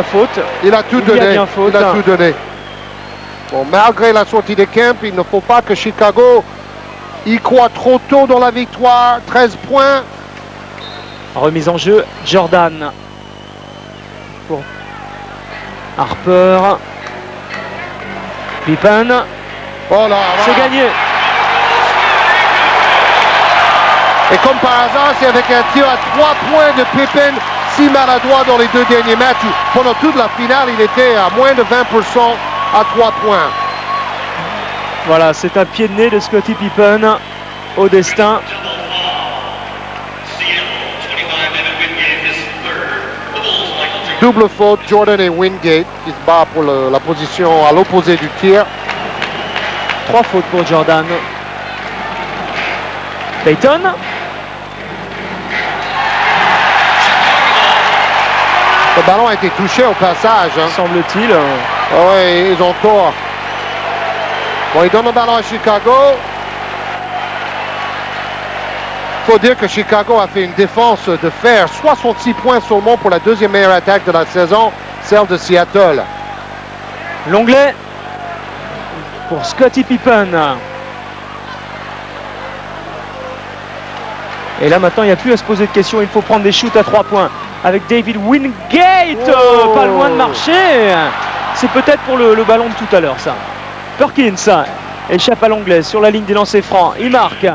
a faute. Il a tout Il y a donné. bien faute. Il a tout donné. Bon, malgré la sortie de Kemp, il ne faut pas que Chicago y croit trop tôt dans la victoire. 13 points. Remise en jeu, Jordan. Pour Harper. Pippen. Oh là, C'est voilà. gagné. Et comme par hasard, c'est avec un tir à 3 points de Pippen, si maladroit dans les 2 derniers matchs. Pendant toute la finale, il était à moins de 20% à 3 points. Voilà, c'est un pied de nez de Scottie Pippen au destin. Double faute, Jordan et Wingate qui se bat pour la position à l'opposé du tir. 3 fautes pour Jordan. Payton. Le ballon a été touché au passage. Hein. Semble-t-il. Ah ouais, ils ont tort. Bon, ils donnent le ballon à Chicago. Il faut dire que Chicago a fait une défense de fer. 66 points seulement pour la deuxième meilleure attaque de la saison, celle de Seattle. L'onglet pour Scottie Pippen. Et là maintenant il n'y a plus à se poser de questions, il faut prendre des shoots à 3 points avec David Wingate. Oh. Pas loin de marcher. C'est peut-être pour le ballon de tout à l'heure ça. Perkins échappe à l'anglais sur la ligne des lancers francs, il marque.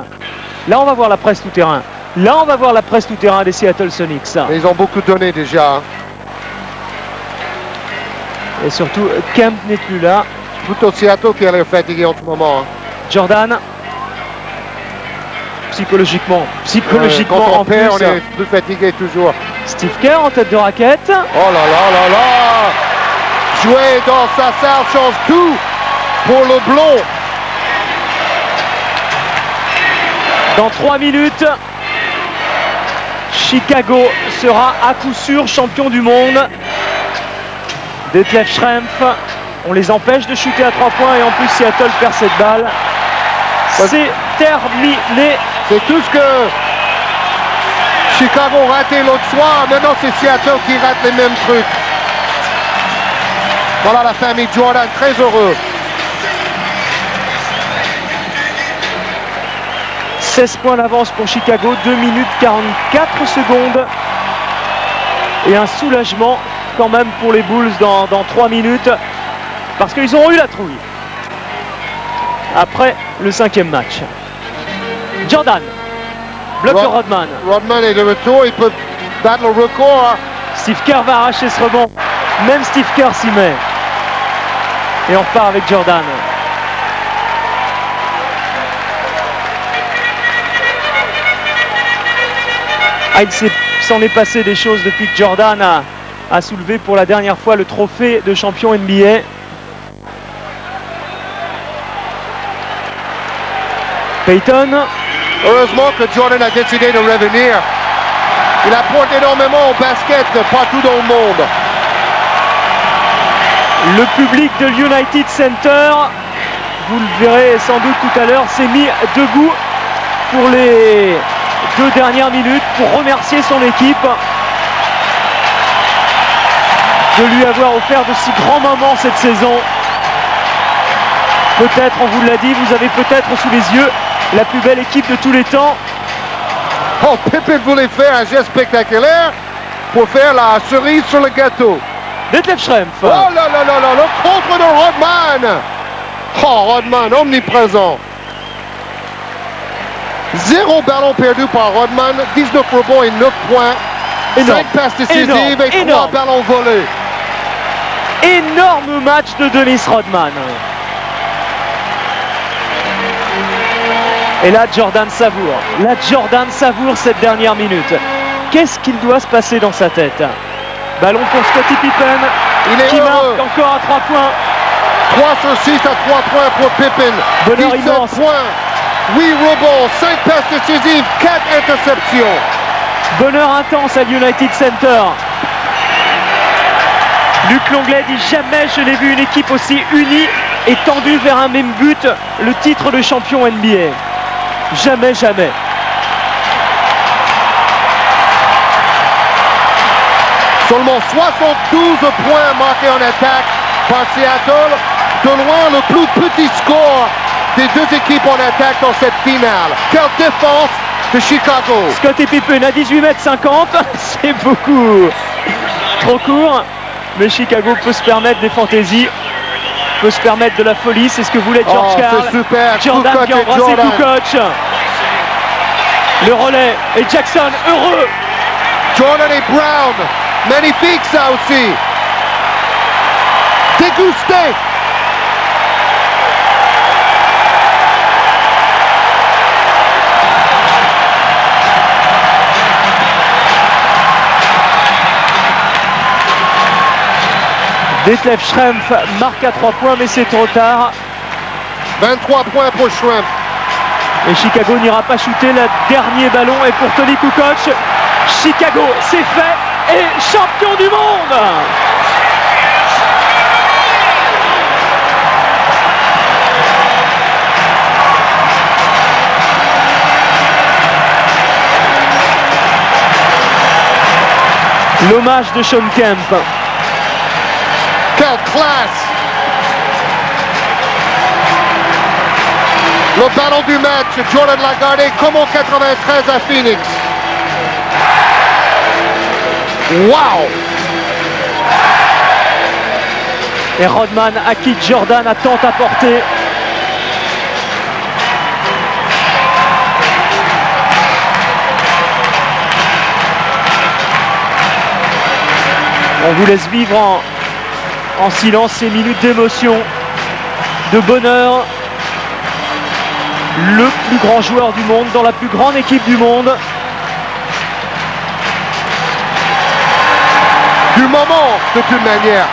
Là on va voir la presse tout terrain. Là on va voir la presse tout terrain des Seattle Sonics. Mais ils ont beaucoup donné déjà. Et surtout Kemp n'est plus là. Plutôt Seattle qui a l'air fatigué en ce moment. Jordan. Psychologiquement Quand on en perd, plus. on est plus fatigué toujours. Steve Kerr en tête de raquette. Oh là là là là! Jouer dans sa salle change tout pour le blond. Dans 3 minutes, Chicago sera à coup sûr champion du monde. Detlef Schrempf, on les empêche de shooter à 3 points et en plus Seattle perd cette balle. C'est terminé. C'est tout ce que Chicago ratait l'autre soir. Maintenant, c'est Seattle qui rate les mêmes trucs. Voilà la famille Jordan, très heureux. 16 points d'avance pour Chicago, 2 minutes 44 secondes. Et un soulagement quand même pour les Bulls dans 3 minutes. Parce qu'ils ont eu la trouille. Après le 5e match. Jordan. Bloque de Rodman. Rodman est de retour, il peut battre le record. Steve Kerr va arracher ce rebond. Même Steve Kerr s'y met. Et on repart avec Jordan. Ah, il s'en est passé des choses depuis que Jordan a soulevé pour la dernière fois le trophée de champion NBA. Payton. Heureusement que Jordan a décidé de revenir. Il apporte énormément au basket partout dans le monde. Le public de l'United Center, vous le verrez sans doute tout à l'heure, s'est mis debout pour les 2 dernières minutes pour remercier son équipe de lui avoir offert de si grands moments cette saison. Peut-être, on vous l'a dit, vous avez peut-être sous les yeux la plus belle équipe de tous les temps. Oh, Pippen voulait faire un geste spectaculaire pour faire la cerise sur le gâteau. Detlef Schrempf. Oh là là là là, le contre de Rodman. Oh, Rodman, omniprésent. 0 ballon perdu par Rodman, 19 rebonds et 9 points. Énorme. 5 passes décisives et 3 Énorme. ballons volés. Énorme match de Dennis Rodman. Et là, Jordan savoure. Là, Jordan savoure cette dernière minute. Qu'est-ce qu'il doit se passer dans sa tête? Ballon pour Scottie Pippen, Il est qui heureux. marque encore à 3 points. 3 sur 6 à 3 points pour Pippen. Bonheur 17 immense. points, 8 rebonds, 5 passes décisives, 4 interceptions. Bonheur intense à l'United Center. Luc Longley dit jamais je n'ai vu une équipe aussi unie et tendue vers un même but, le titre de champion NBA. Jamais, jamais. Seulement 72 points marqués en attaque par Seattle. De loin, le plus petit score des deux équipes en attaque dans cette finale. Quelle défense de Chicago. Scottie Pippen à 18,50 m, c'est beaucoup trop court. Mais Chicago peut se permettre des fantaisies, peut se permettre de la folie. C'est ce que voulait George Karl. C'est super. Jordan qui a embrassé Kukoc. Le relais et Jackson heureux. Jordan et Brown. Magnifique ça aussi. Dégusté. Detlef Schrempf marque à 3 points, mais c'est trop tard. 23 points pour Schrempf. Et Chicago n'ira pas shooter. Le dernier ballon est pour Tony Kukoc. Chicago, c'est fait, et champion du monde. L'hommage de Shawn Kemp. Quelle classe! Le ballon du match, Jordan l'a gardé comme en 93 à Phoenix. Wow! Et Rodman à qui Jordan a tant apporté. On vous laisse vivre en silence ces minutes d'émotion, de bonheur. Le plus grand joueur du monde, dans la plus grande équipe du monde. Du moment, de toute manière.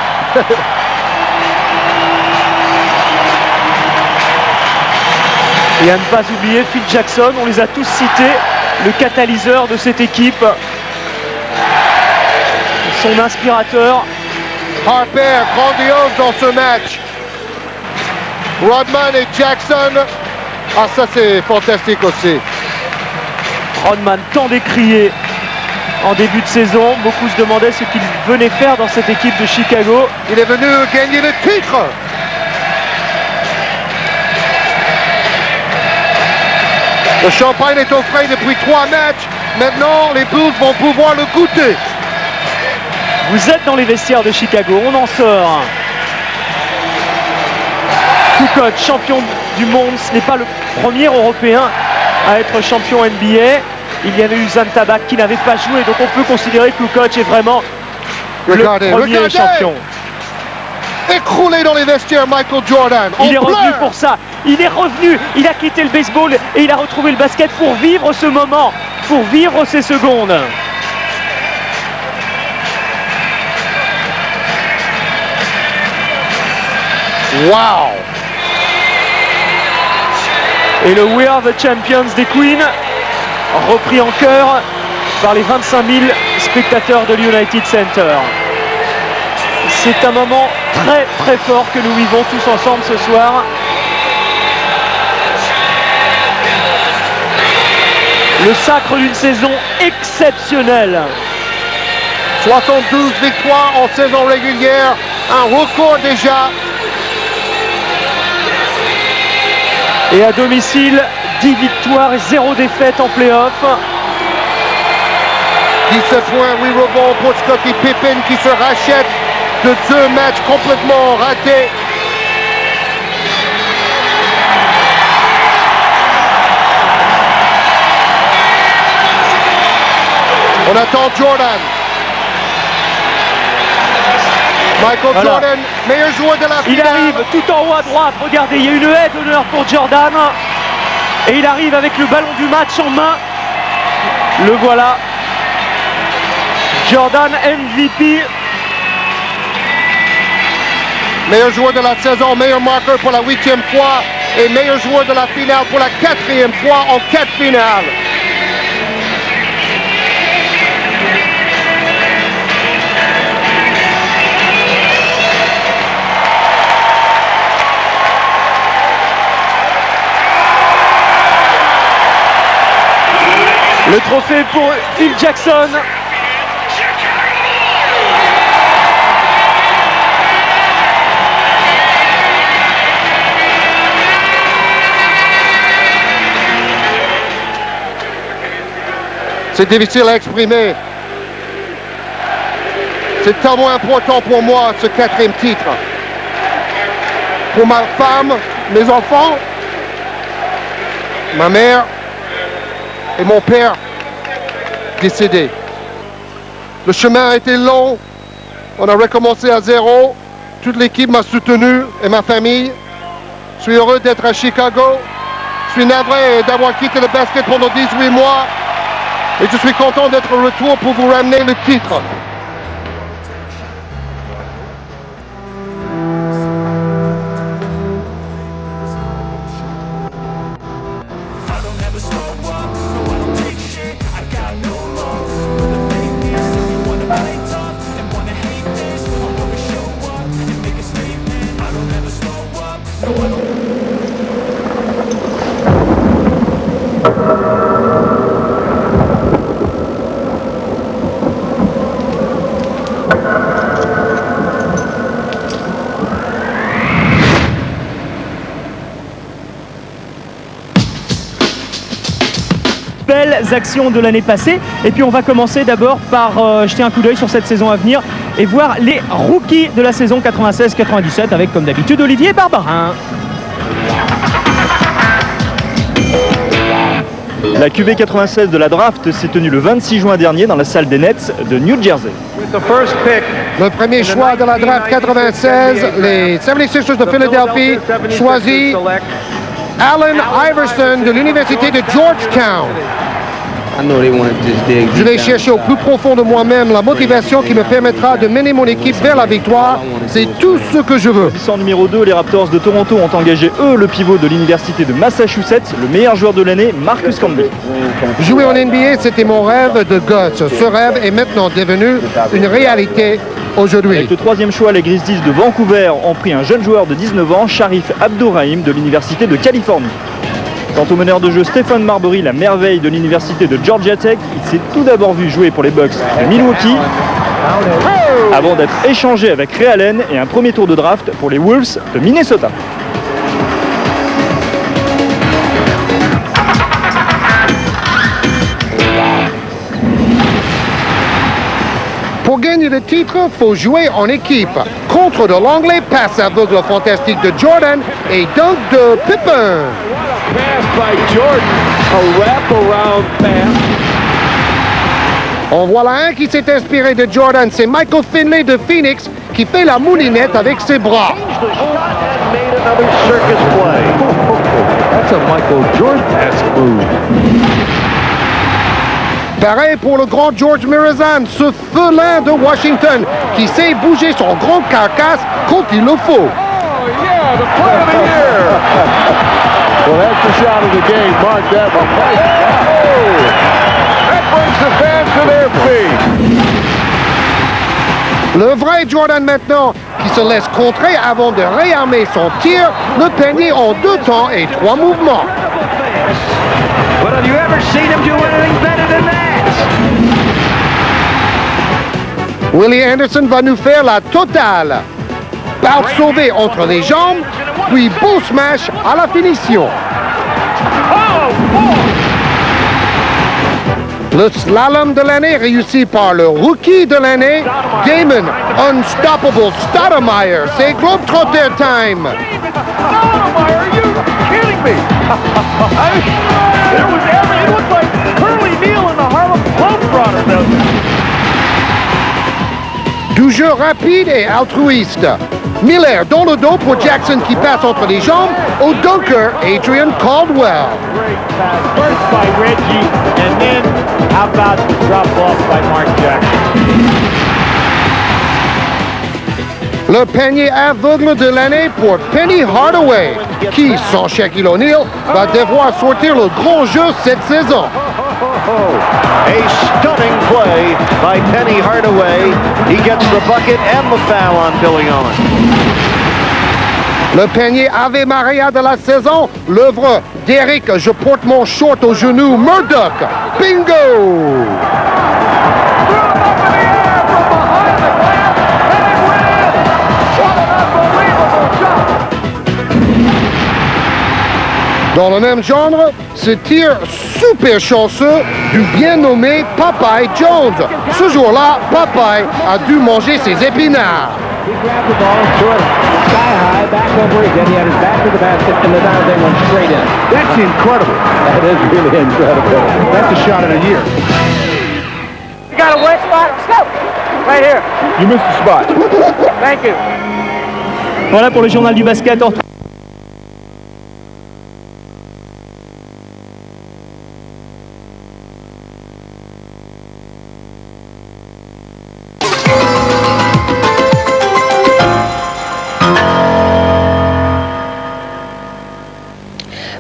Et à ne pas oublier Phil Jackson, on les a tous cités, le catalyseur de cette équipe. Son inspirateur. Harper, grandiose dans ce match. Rodman et Jackson. Ah, ça c'est fantastique aussi. Rodman tant décrié en début de saison. Beaucoup se demandaient ce qu'il venait faire dans cette équipe de Chicago. Il est venu gagner le titre. Le champagne est au frais depuis 3 matchs. Maintenant, les Bulls vont pouvoir le goûter. Vous êtes dans les vestiaires de Chicago, on en sort. Kukoc, champion du monde, ce n'est pas le premier Européen à être champion NBA. Il y avait eu Zan Tabak qui n'avait pas joué, donc on peut considérer que Kukoc est vraiment le premier champion. Écroulé dans les vestiaires, Michael Jordan. Il est revenu pour ça. Il est revenu. Il a quitté le baseball et il a retrouvé le basket pour vivre ce moment, pour vivre ces secondes. Wow! Et le We Are the Champions des Queens, repris en chœur par les 25 000 spectateurs de l'United Center. C'est un moment très très fort que nous vivons tous ensemble ce soir. Le sacre d'une saison exceptionnelle. 72 victoires en saison régulière, un record déjà. Et à domicile, 10 victoires et 0 défaite en play-off. 17 points, 8 rebonds pour Scottie Pippen qui se rachète de 2 matchs complètement ratés. On attend Jordan. Michael Jordan, meilleur joueur de la finale. Il arrive tout en haut à droite. Regardez, il y a une haie d'honneur pour Jordan. Et il arrive avec le ballon du match en main. Le voilà. Jordan MVP. Meilleur joueur de la saison, meilleur marqueur pour la 8e fois et meilleur joueur de la finale pour la 4e fois en 4 finales. Le trophée pour Phil Jackson. C'est difficile à exprimer. C'est tellement important pour moi, ce 4e titre. Pour ma femme, mes enfants, ma mère et mon père décédé. Le chemin a été long. On a recommencé à zéro. Toute l'équipe m'a soutenu et ma famille. Je suis heureux d'être à Chicago. Je suis navré d'avoir quitté le basket pendant 18 mois. Et je suis content d'être au retour pour vous ramener le titre. Belles actions de l'année passée, et puis on va commencer d'abord par jeter un coup d'œil sur cette saison à venir et voir les rookies de la saison 96-97 avec comme d'habitude Olivier Barbarin. La QV 96 de la draft s'est tenue le 26 juin dernier dans la salle des Nets de New Jersey. Le premier choix de la draft 96, les 76ers de Philadelphie choisit Allen Iverson de l'université de Georgetown. Je vais chercher au plus profond de moi-même la motivation qui me permettra de mener mon équipe vers la victoire. C'est tout ce que je veux. En numéro 2, les Raptors de Toronto ont engagé, eux, le pivot de l'université de Massachusetts, le meilleur joueur de l'année, Marcus Camby. Jouer en NBA, c'était mon rêve de gosse. Ce rêve est maintenant devenu une réalité aujourd'hui. Avec le 3e choix, les Grizzlies de Vancouver ont pris un jeune joueur de 19 ans, Sharif Abdourahim de l'université de Californie. Quant au meneur de jeu Stephen Marbury, la merveille de l'université de Georgia Tech, il s'est tout d'abord vu jouer pour les Bucks de Milwaukee avant d'être échangé avec Ray Allen et un premier tour de draft pour les Wolves de Minnesota. Pour gagner le titre, il faut jouer en équipe. Contre de l'anglais, passe aveugle fantastique de Jordan et dunk de Pippen. Pass by Jordan, a wrap-around pass. En voilà un qui s'est inspiré de Jordan, c'est Michael Finley de Phoenix qui fait la moulinette avec ses bras. That's a Michael Jordan-esque move. Pareil pour le grand George Mirazan, ce felin de Washington qui sait bouger son grand carcasse quand il le faut. Oh yeah, the play of the year. Well, that's the shot of the game. Mark that one. Oh, that brings the fans to their feet. Le vrai Jordan maintenant, qui se laisse contrer avant de réarmer son tir, le panier en 2 temps et 3 mouvements. But have you ever seen him do anything better than that? Willie Anderson va nous faire la totale. Bout sauvé entre les jambes, puis beau smash à la finition. Le slalom de l'année réussi par le rookie de l'année, Damon Unstoppable Stoudemire. C'est Globetrotter time. Stoudemire, are you kidding me? There was it looked like Curly Neal in the Harlem Globetrotters out there. Du jeu rapide et altruiste. Miller dans le dos pour Jackson qui passe entre les jambes au dunker Adrian Caldwell. Great pass, first by Reggie, and then how about the drop off by Mark Jackson? Le panier aveugle de l'année pour Penny Hardaway, qui, sans Shaquille O'Neal, va devoir sortir le grand jeu cette saison. A stunning play by Penny Hardaway. He gets the bucket and the foul on Billy Owen. Le panier Ave Maria de la saison, l'œuvre d'Eric Je porte mon short au genou, Murdoch. Bingo! Dans le même genre, ce tir super chanceux du bien nommé Popeye Jones. Ce jour-là, Popeye a dû manger ses épinards. He grabbed the ball, threw it sky high, back over again. He had his back to the basket, and the down thing went straight in. That's incredible. That is really incredible. That's a shot in a year. You got a wet spot? Let's go. Right here. You missed the spot. Thank you. Voilà pour le journal du basket.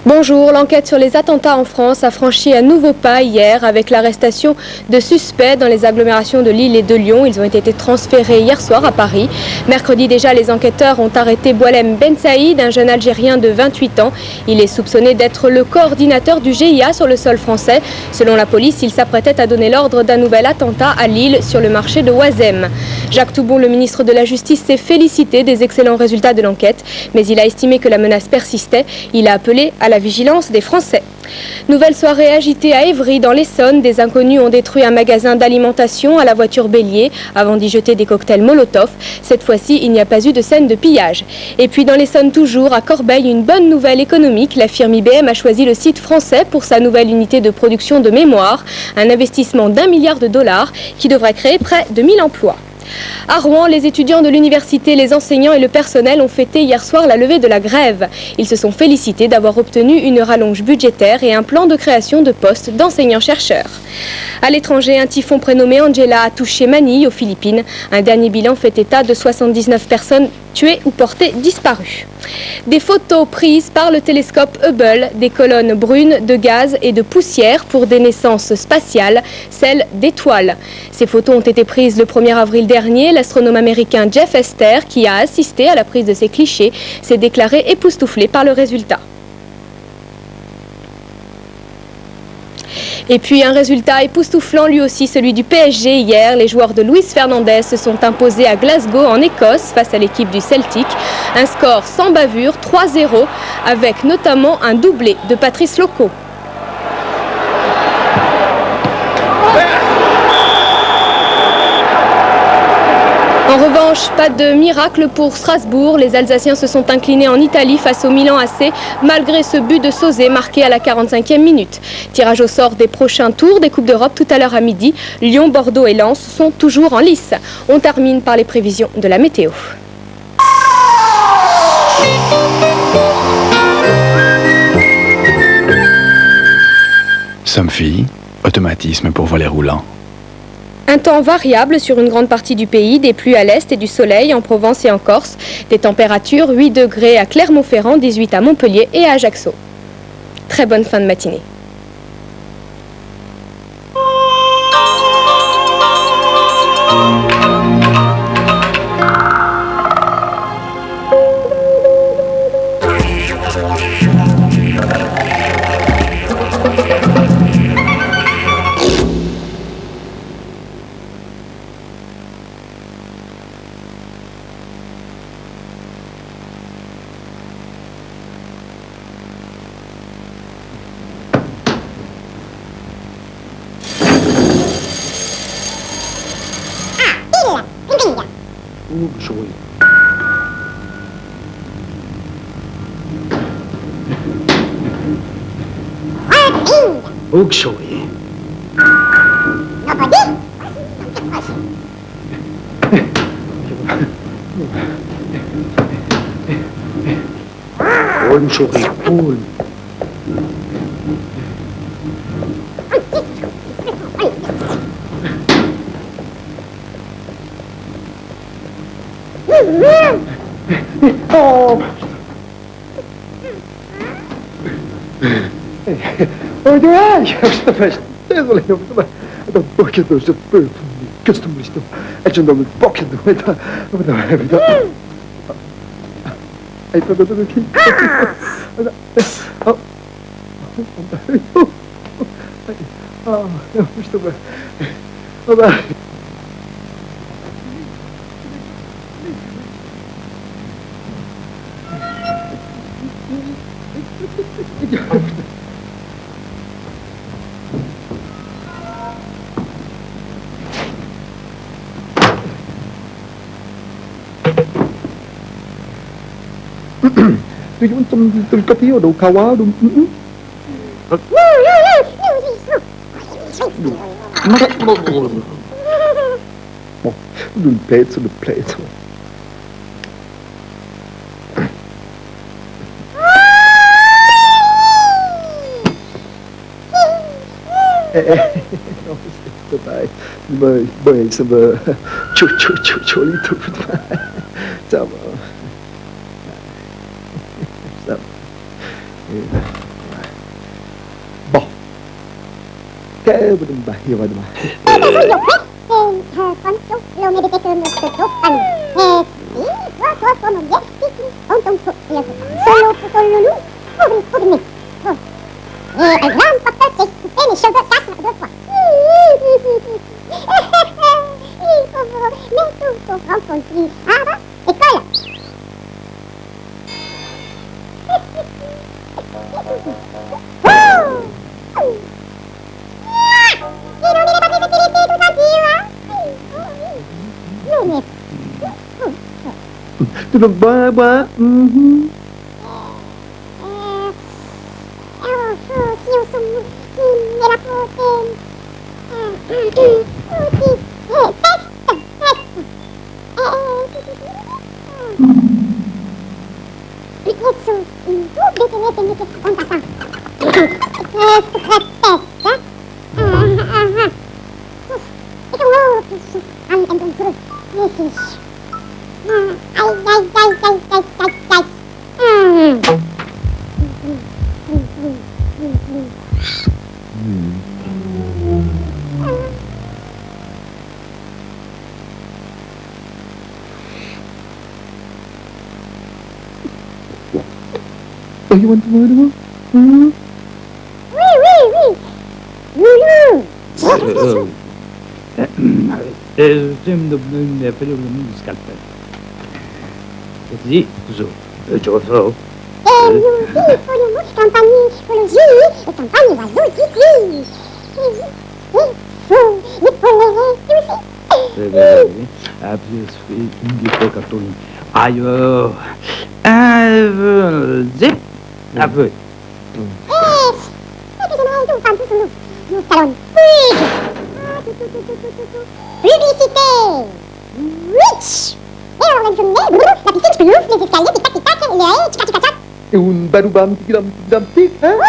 Bonjour, l'enquête sur les attentats en France a franchi un nouveau pas hier avec l'arrestation de suspects dans les agglomérations de Lille et de Lyon. Ils ont été transférés hier soir à Paris. Mercredi déjà, les enquêteurs ont arrêté Boualem Ben Saïd, un jeune Algérien de 28 ans. Il est soupçonné d'être le coordinateur du GIA sur le sol français. Selon la police, il s'apprêtait à donner l'ordre d'un nouvel attentat à Lille sur le marché de Oisem. Jacques Toubon, le ministre de la Justice, s'est félicité des excellents résultats de l'enquête, mais il a estimé que la menace persistait. Il a appelé à la vigilance des Français. Nouvelle soirée agitée à Évry dans l'Essonne. Des inconnus ont détruit un magasin d'alimentation à la voiture bélier avant d'y jeter des cocktails Molotov. Cette fois-ci, il n'y a pas eu de scène de pillage. Et puis dans l'Essonne toujours, à Corbeil, une bonne nouvelle économique. La firme IBM a choisi le site français pour sa nouvelle unité de production de mémoire. Un investissement d'1 milliard de dollars qui devrait créer près de 1000 emplois. À Rouen, les étudiants de l'université, les enseignants et le personnel ont fêté hier soir la levée de la grève. Ils se sont félicités d'avoir obtenu une rallonge budgétaire et un plan de création de postes d'enseignants-chercheurs. À l'étranger, un typhon prénommé Angela a touché Manille, aux Philippines. Un dernier bilan fait état de 79 personnes tuées ou portées disparues. Des photos prises par le télescope Hubble, des colonnes brunes de gaz et de poussière pour des naissances spatiales, celles d'étoiles. Ces photos ont été prises le 1er avril dernier. L'astronome américain Jeff Hester, qui a assisté à la prise de ces clichés, s'est déclaré époustouflé par le résultat. Et puis un résultat époustouflant lui aussi, celui du PSG hier. Les joueurs de Luis Fernandez se sont imposés à Glasgow en Écosse face à l'équipe du Celtic. Un score sans bavure, 3-0, avec notamment un doublé de Patrice Loco. En revanche, pas de miracle pour Strasbourg. Les Alsaciens se sont inclinés en Italie face au Milan AC, malgré ce but de Sosé marqué à la 45e minute. Tirage au sort des prochains tours des Coupes d'Europe tout à l'heure à midi. Lyon, Bordeaux et Lens sont toujours en lice. On termine par les prévisions de la météo. Somfy, automatisme pour volet roulant. Un temps variable sur une grande partie du pays, des pluies à l'est et du soleil en Provence et en Corse. Des températures 8 degrés à Clermont-Ferrand, 18 à Montpellier et à Ajaccio. Très bonne fin de matinée. 요즘은 좀 뜰 것 같아요. 녹화와 좀. 눈 플레이트, 눈 플레이트. Goodbye. Mời xem vợ chỗ lý thuộc. Chào vợ. Bỏ cái bên bà hiểu rồi mà tôi được ba you want to murder me? J'aime de me faire le scalpel. Così, giusto. Zip. Ah peu. Publicité. Rich. Et alors la journée, la piscine plus ouf, les escaliers, tic-tac, tic-tac, les haies, tic-tac. Et un badoubam, tic-tic. Hein? Oh oui.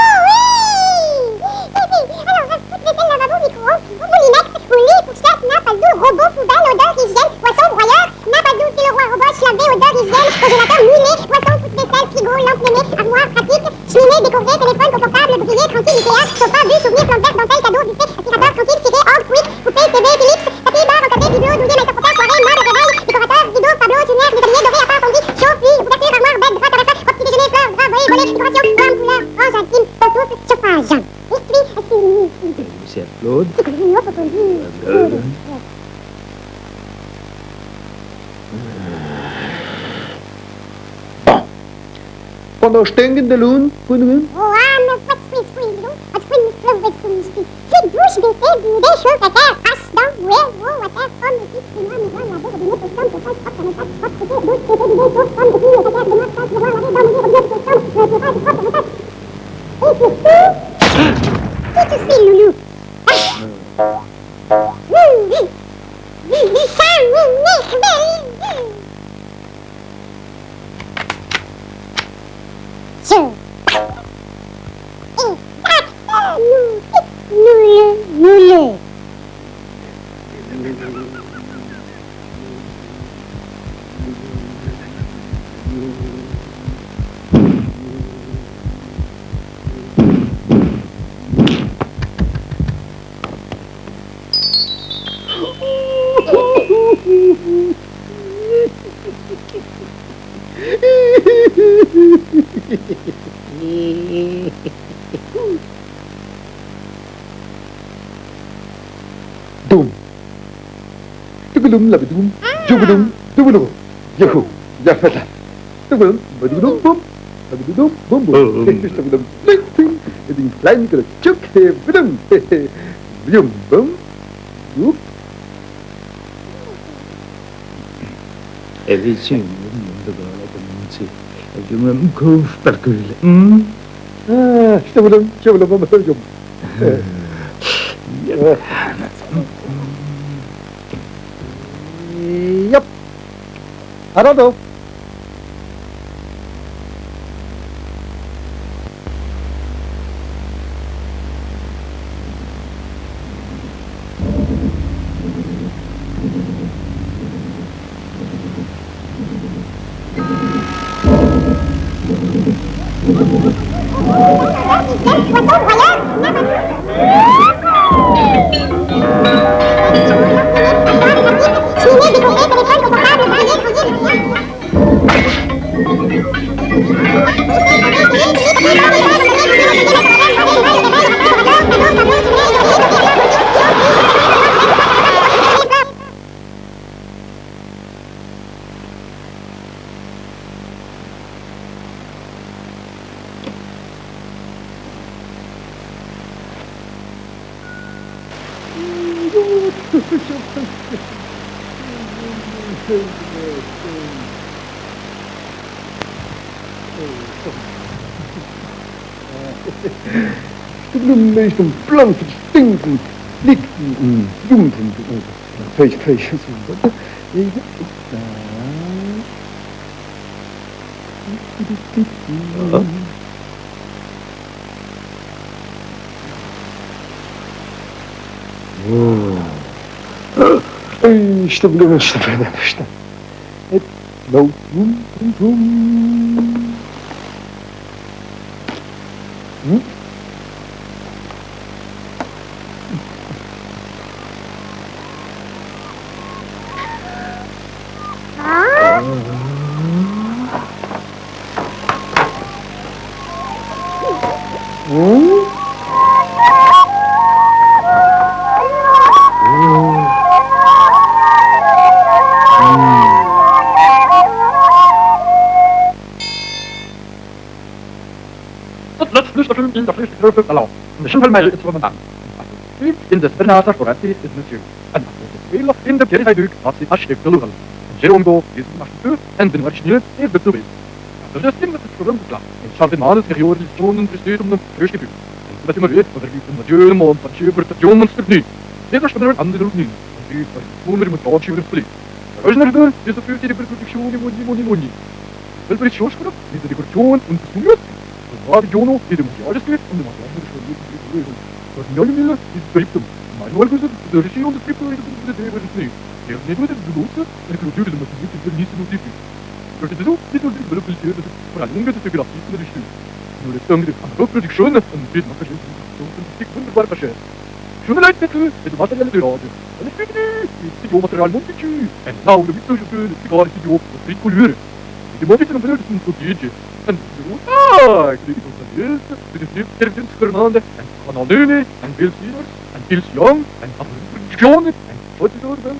Alors, vaisselle, lavabo, micro-ondes, moulinette, roulis, fourchette, nappe à dos, robot, poubelle, odeur, hygiène, poisson, broyeur, nappe à dos, c'est le roi robot, lavé, odeur, hygiène, congélateur, mulet, poisson, foot-vaisselle, frigo, lampe mémé, armoire, pratique, cheminée, découvert, téléphone, confortable, brouillé, tranquille, Ikea, sofa, bus, souvenir, plante verte, dentelle, cadeau, buffet, aspirateur, tranquille, tiré, ordre, quick, poupée, TV, Philips, tapis, bar, encadré, bibelot, douzième, interpréteur, soirée, meuble, réveil, décorateur, rideau, tableau, tunnel, métallier, doré, appart, fondu, chauffe, lit, ouverture, armoire, bête, drap, terrasse, petit déjeuner, fleurs, drap, volet, volet, décoration, forme, couleur, range, intime, photo, chauffage. C'est Claude. Quando stehen de lun, punen. Oh, mais pas de squeeze, non? Pas de squeeze, c'est douche, baiser, des choses à terre, passe dans, ouais, water, comme le titre, moi, mais voilà, la bête, de mettre comme, c'est pas, hop, ça me passe, hop, c'était, douche, c'était, des choses, comme, des filles, la terre, de mettre, de voir, la vie, dans le lit, de mettre, comme, le tirage, hop, ça me passe. Et surtout, si tu suis loulou. Dum. Tugulum là dum. Jubulum, tugulum. Yahu, yafata. Tugulum, badulum, bum. Shabudum, boom, boom. Shabudum, pling, pling. Heading flying to the chuk, boom. Boom, boom. Whoop. Everything the world you remove sparkle. Shabudum, shabudum, shabudum. Yep. 알아도. Some plump things and lick doom patience. İşte bunu işte böyle işte. Hep no Alors, le cheval est vraiment in the Senator for Atti is Monsieur. And in the Kerry Duke, not the Ashik Lugal. Jerome is Master, and the Marchnut is the Tubis. The Justin was the Program Club, and Chardinal is Rio is John and the State of the First Debut. And the Timur is for the Major Mont, but she was the John and Stepney. They were Spinner under the Rudin, and the Moon with all she was free. The original is the 50 reproduction of Moni. Well, very short, is the John and the Sumut. Var Jono i det magiske om det magiske for Mjølmille i Striptum. Manualkurset, det regime om det Striptum i det det det nettopp det blodse, det kultur det måtte bruke til nisse noe type. For det så, det er det vel det for alle unge det gratis med det sju. Når det stønger det andre produksjoner, og det man kanskje så det kunne bare passere. Journalist det materiale det radio. Det er jo materiale mot det. En now det viser jo det går ikke jo på fri kultur. Det må vi til å prøve det på DJ. En Kevin Fernandez, and Conaluni, and Bill Sears, and Bill Young, and John, and what is all about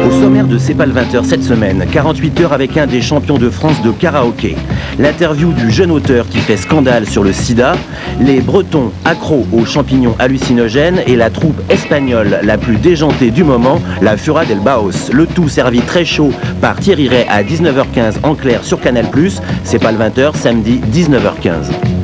Au sommaire de C'est pas le 20h cette semaine, 48 heures avec un des champions de France de karaoké. L'interview du jeune auteur qui fait scandale sur le sida, les Bretons accros aux champignons hallucinogènes et la troupe espagnole la plus déjantée du moment, la Fura del Baos. Le tout servi très chaud par Thierry Ray à 19h15 en clair sur Canal+. C'est pas le 20h, samedi 19h15.